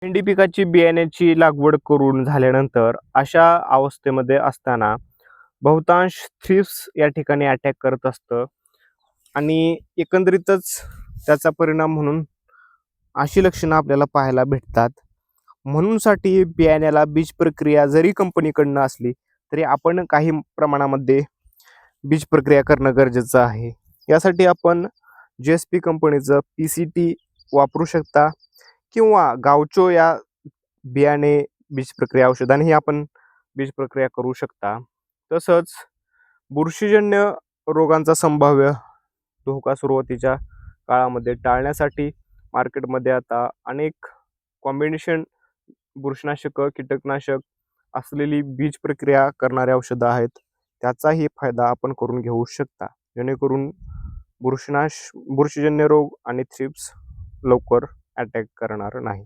भेंडी पिकाची बियाण्याची लागवड करून झाल्यानंतर अशा अवस्थेमध्ये असताना बहुतांश थ्रिप्स या ठिकाणी अटॅक करत असतं आणि एकंदरीतच त्याचा परिणाम म्हणून अशी लक्षणं आपल्याला पाहायला भेटतात. म्हणूनसाठी बियाण्याला बीज प्रक्रिया जरी कंपनीकडनं असली तरी आपण काही प्रमाणामध्ये बीज प्रक्रिया करणं गरजेचं आहे. यासाठी आपण JSP कंपनीचं PCT वापरू शकता किंवा गावचो या बियाणे बीज प्रक्रिया औषधानेही आपण बीज प्रक्रिया करू शकता. तसंच बुरशीजन्य रोगांचा संभाव्य धोका सुरुवातीच्या काळामध्ये टाळण्यासाठी मार्केटमध्ये आता अनेक कॉम्बिनेशन बुरशीनाशक, कीटकनाशक असलेली बीज प्रक्रिया करणारे औषधं आहेत. त्याचाही फायदा आपण करून घेऊ शकता, जेणेकरून बुरशीजन्य रोग आणि थ्रिप्स लवकर अटॅक करणार नाही.